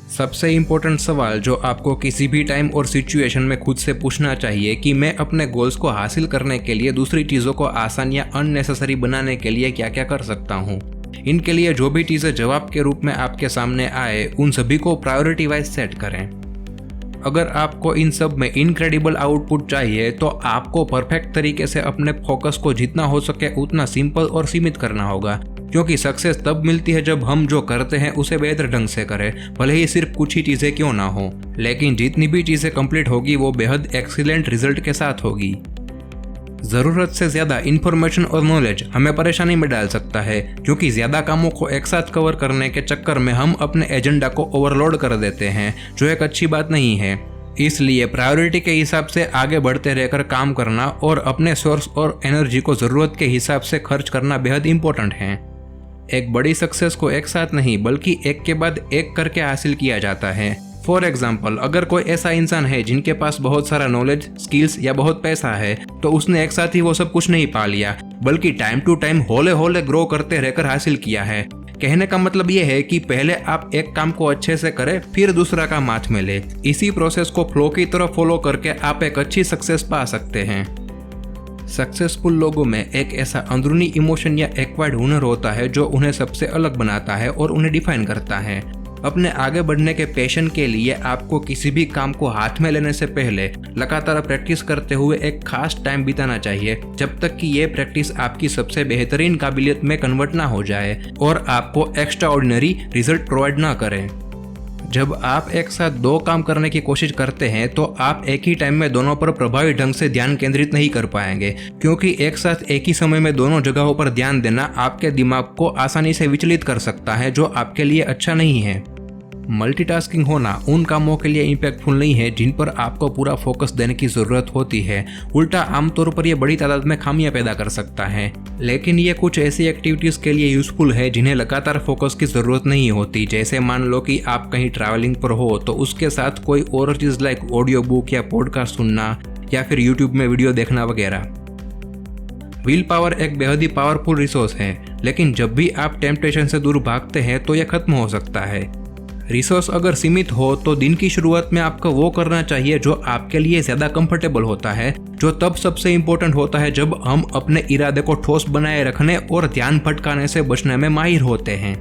सबसे इम्पोर्टेंट सवाल जो आपको किसी भी टाइम और सिचुएशन में खुद से पूछना चाहिए कि मैं अपने गोल्स को हासिल करने के लिए दूसरी चीज़ों को आसान या अननेसेसरी बनाने के लिए क्या क्या कर सकता हूँ। इनके लिए जो भी चीज़ें जवाब के रूप में आपके सामने आए उन सभी को प्रायोरिटी वाइज सेट करें। अगर आपको इन सब में इनक्रेडिबल आउटपुट चाहिए तो आपको परफेक्ट तरीके से अपने फोकस को जितना हो सके उतना सिंपल और सीमित करना होगा, क्योंकि सक्सेस तब मिलती है जब हम जो करते हैं उसे बेहतर ढंग से करें, भले ही सिर्फ कुछ ही चीज़ें क्यों ना हो, लेकिन जितनी भी चीज़ें कंप्लीट होगी वो बेहद एक्सीलेंट रिजल्ट के साथ होगी। ज़रूरत से ज़्यादा इन्फॉर्मेशन और नॉलेज हमें परेशानी में डाल सकता है, क्योंकि ज़्यादा कामों को एक साथ कवर करने के चक्कर में हम अपने एजेंडा को ओवरलोड कर देते हैं, जो एक अच्छी बात नहीं है। इसलिए प्रायोरिटी के हिसाब से आगे बढ़ते रहकर काम करना और अपने सोर्स और एनर्जी को ज़रूरत के हिसाब से खर्च करना बेहद इंपॉर्टेंट है। एक बड़ी सक्सेस को एक साथ नहीं बल्कि एक के बाद एक करके हासिल किया जाता है। फॉर एग्जाम्पल, अगर कोई ऐसा इंसान है जिनके पास बहुत सारा नॉलेज, स्किल्स या बहुत पैसा है, तो उसने एक साथ ही वो सब कुछ नहीं पा लिया, बल्कि टाइम टू टाइम होले होले ग्रो करते रहकर हासिल किया है। कहने का मतलब ये है कि पहले आप एक काम को अच्छे से करें, फिर दूसरा काम हाथ में ले। इसी प्रोसेस को फ्लो की तरह फॉलो करके आप एक अच्छी सक्सेस पा सकते हैं। सक्सेसफुल लोगों में एक ऐसा अंदरूनी इमोशन या एक्वायर्ड हुनर होता है जो उन्हें सबसे अलग बनाता है और उन्हें डिफाइन करता है। अपने आगे बढ़ने के पैशन के लिए आपको किसी भी काम को हाथ में लेने से पहले लगातार प्रैक्टिस करते हुए एक खास टाइम बिताना चाहिए, जब तक कि ये प्रैक्टिस आपकी सबसे बेहतरीन काबिलियत में कन्वर्ट ना हो जाए और आपको एक्स्ट्रा ऑर्डिनरी रिजल्ट प्रोवाइड ना करें। जब आप एक साथ दो काम करने की कोशिश करते हैं तो आप एक ही टाइम में दोनों पर प्रभावी ढंग से ध्यान केंद्रित नहीं कर पाएंगे, क्योंकि एक साथ एक ही समय में दोनों जगहों पर ध्यान देना आपके दिमाग को आसानी से विचलित कर सकता है, जो आपके लिए अच्छा नहीं है। मल्टीटास्किंग होना उन कामों के लिए इम्पैक्टफुल नहीं है जिन पर आपको पूरा फोकस देने की ज़रूरत होती है। उल्टा आमतौर पर यह बड़ी तादाद में खामियां पैदा कर सकता है। लेकिन ये कुछ ऐसी एक्टिविटीज़ के लिए यूज़फुल है जिन्हें लगातार फोकस की ज़रूरत नहीं होती। जैसे मान लो कि आप कहीं ट्रैवलिंग पर हो तो उसके साथ कोई और चीज़ लाइक ऑडियो बुक या पॉडकास्ट सुनना या फिर यूट्यूब में वीडियो देखना वगैरह। विल पावर एक बेहद ही पावरफुल रिसोर्स है, लेकिन जब भी आप टेम्पटेशन से दूर भागते हैं तो यह खत्म हो सकता है। रिसोर्स अगर सीमित हो तो दिन की शुरुआत में आपको वो करना चाहिए जो आपके लिए ज़्यादा कंफर्टेबल होता है, जो तब सबसे इम्पोर्टेंट होता है जब हम अपने इरादे को ठोस बनाए रखने और ध्यान भटकाने से बचने में माहिर होते हैं।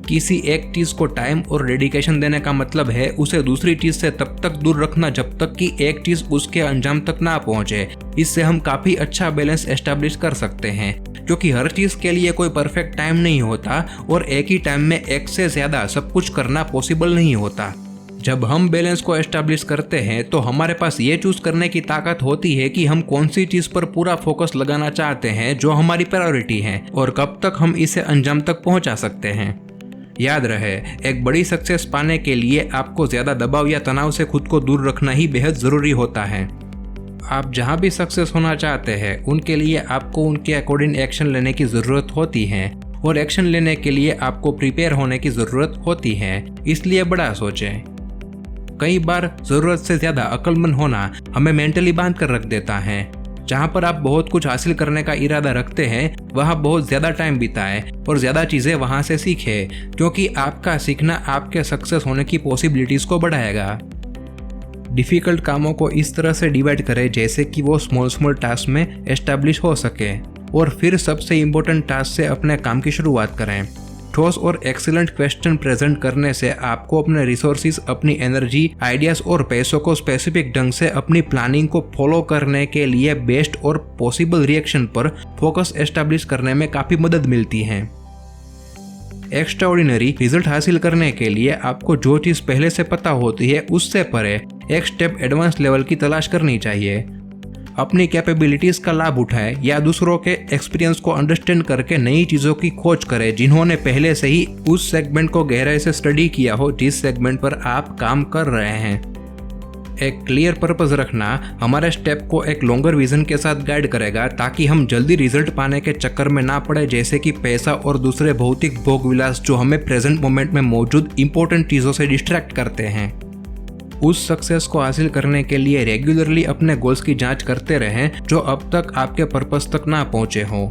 किसी एक चीज़ को टाइम और डेडिकेशन देने का मतलब है उसे दूसरी चीज़ से तब तक दूर रखना जब तक कि एक चीज़ उसके अंजाम तक ना पहुंचे। इससे हम काफ़ी अच्छा बैलेंस एस्टैब्लिश कर सकते हैं, क्योंकि हर चीज़ के लिए कोई परफेक्ट टाइम नहीं होता और एक ही टाइम में एक से ज़्यादा सब कुछ करना पॉसिबल नहीं होता। जब हम बैलेंस को एस्टैब्लिश करते हैं तो हमारे पास ये चूज करने की ताकत होती है कि हम कौन सी चीज़ पर पूरा फोकस लगाना चाहते हैं जो हमारी प्रायोरिटी है, और कब तक हम इसे अंजाम तक पहुंचा सकते हैं। याद रहे, एक बड़ी सक्सेस पाने के लिए आपको ज़्यादा दबाव या तनाव से खुद को दूर रखना ही बेहद ज़रूरी होता है। आप जहाँ भी सक्सेस होना चाहते हैं उनके लिए आपको उनके अकॉर्डिंग एक्शन लेने की ज़रूरत होती है, और एक्शन लेने के लिए आपको प्रिपेयर होने की ज़रूरत होती है। इसलिए बड़ा सोचें। कई बार ज़रूरत से ज़्यादा अक्लमंद होना हमें मेंटली बांध कर रख देता है। जहाँ पर आप बहुत कुछ हासिल करने का इरादा रखते हैं वहाँ बहुत ज़्यादा टाइम बिताएं और ज़्यादा चीज़ें वहाँ से सीखें, क्योंकि आपका सीखना आपके सक्सेस होने की पॉसिबिलिटीज़ को बढ़ाएगा। डिफ़िकल्ट कामों को इस तरह से डिवाइड करें जैसे कि वो स्मॉल टास्क में एस्टैब्लिश हो सके, और फिर सबसे इम्पोर्टेंट टास्क से अपने काम की शुरुआत करें। ठोस और एक्सीलेंट क्वेश्चन प्रेजेंट करने से आपको अपने रिसोर्सेज, अपनी एनर्जी, आइडियाज़ और पैसों को स्पेसिफिक ढंग से अपनी प्लानिंग को फॉलो करने के लिए बेस्ट और पॉसिबल रिएक्शन पर फोकस एस्टैब्लिश करने में काफ़ी मदद मिलती है। एक्स्ट्राऑर्डिनरी रिजल्ट हासिल करने के लिए आपको जो चीज़ पहले से पता होती है उससे परे एक स्टेप एडवांस लेवल की तलाश करनी चाहिए। अपनी कैपेबिलिटीज़ का लाभ उठाएं या दूसरों के एक्सपीरियंस को अंडरस्टैंड करके नई चीज़ों की खोज करें जिन्होंने पहले से ही उस सेगमेंट को गहराई से स्टडी किया हो जिस सेगमेंट पर आप काम कर रहे हैं। एक क्लियर पर्पस रखना हमारे स्टेप को एक लॉन्गर विजन के साथ गाइड करेगा, ताकि हम जल्दी रिजल्ट पाने के चक्कर में ना पड़े, जैसे कि पैसा और दूसरे भौतिक भोग विलास जो हमें प्रेजेंट मोमेंट में मौजूद इंपॉर्टेंट चीज़ों से डिस्ट्रैक्ट करते हैं। उस सक्सेस को हासिल करने के लिए रेगुलरली अपने गोल्स की जांच करते रहें जो अब तक आपके पर्पस तक ना पहुंचे हों।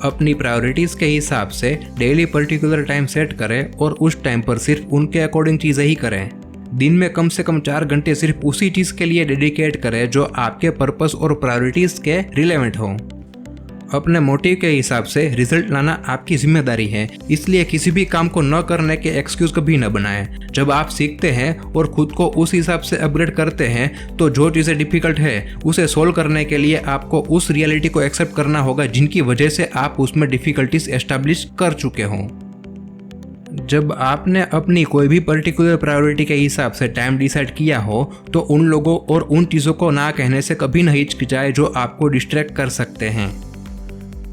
अपनी प्रायोरिटीज़ के हिसाब से डेली पर्टिकुलर टाइम सेट करें और उस टाइम पर सिर्फ उनके अकॉर्डिंग चीज़ें ही करें। दिन में कम से कम 4 घंटे सिर्फ उसी चीज़ के लिए डेडिकेट करें जो आपके पर्पस और प्रायोरिटीज़ के रिलेवेंट हो। अपने मोटिव के हिसाब से रिजल्ट लाना आपकी जिम्मेदारी है, इसलिए किसी भी काम को न करने के एक्सक्यूज कभी न बनाएं। जब आप सीखते हैं और खुद को उस हिसाब से अपग्रेड करते हैं तो जो चीज़ें डिफिकल्ट है उसे सोल्व करने के लिए आपको उस रियलिटी को एक्सेप्ट करना होगा जिनकी वजह से आप उसमें डिफिकल्टीज एस्टेब्लिश कर चुके हों। जब आपने अपनी कोई भी पर्टिकुलर प्रायोरिटी के हिसाब से टाइम डिसाइड किया हो तो उन लोगों और उन चीज़ों को ना कहने से कभी नहीं हिचकिचाए जो आपको डिस्ट्रैक्ट कर सकते हैं।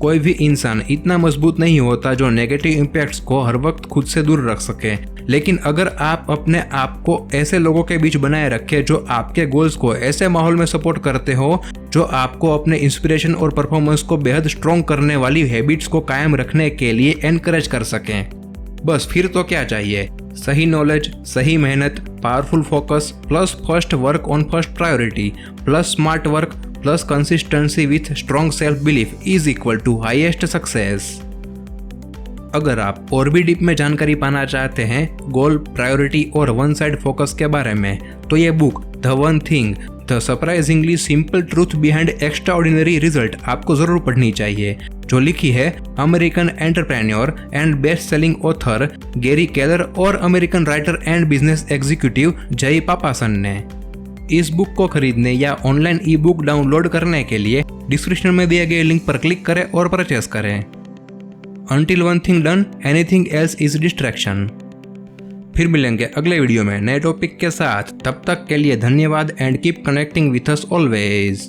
कोई भी इंसान इतना मजबूत नहीं होता जो नेगेटिव इम्पैक्ट्स को हर वक्त खुद से दूर रख सके, लेकिन अगर आप अपने आप को ऐसे लोगों के बीच बनाए रखें जो आपके गोल्स को ऐसे माहौल में सपोर्ट करते हो जो आपको अपने इंस्पिरेशन और परफॉर्मेंस को बेहद स्ट्रॉन्ग करने वाली हैबिट्स को कायम रखने के लिए एनकरेज कर सकें, बस फिर तो क्या चाहिए। सही नॉलेज, सही मेहनत, powerful focus plus first work on first priority plus smart work plus consistency with strong self belief is equal to highest success. अगर आप और भी डीप में जानकारी पाना चाहते हैं गोल, प्रायोरिटी और वन साइड फोकस के बारे में तो ये book the one thing the surprisingly simple truth behind extraordinary result आपको जरूर पढ़नी चाहिए, जो लिखी है American entrepreneur and best selling author Gary Keller और American writer and business executive Jay Papasan ने। इस बुक को खरीदने या ऑनलाइन ई बुक डाउनलोड करने के लिए डिस्क्रिप्शन में दिए गए लिंक पर क्लिक करें और परचेस करें। Until one thing done, anything else is distraction। फिर मिलेंगे अगले वीडियो में नए टॉपिक के साथ, तब तक के लिए धन्यवाद and keep connecting with us always.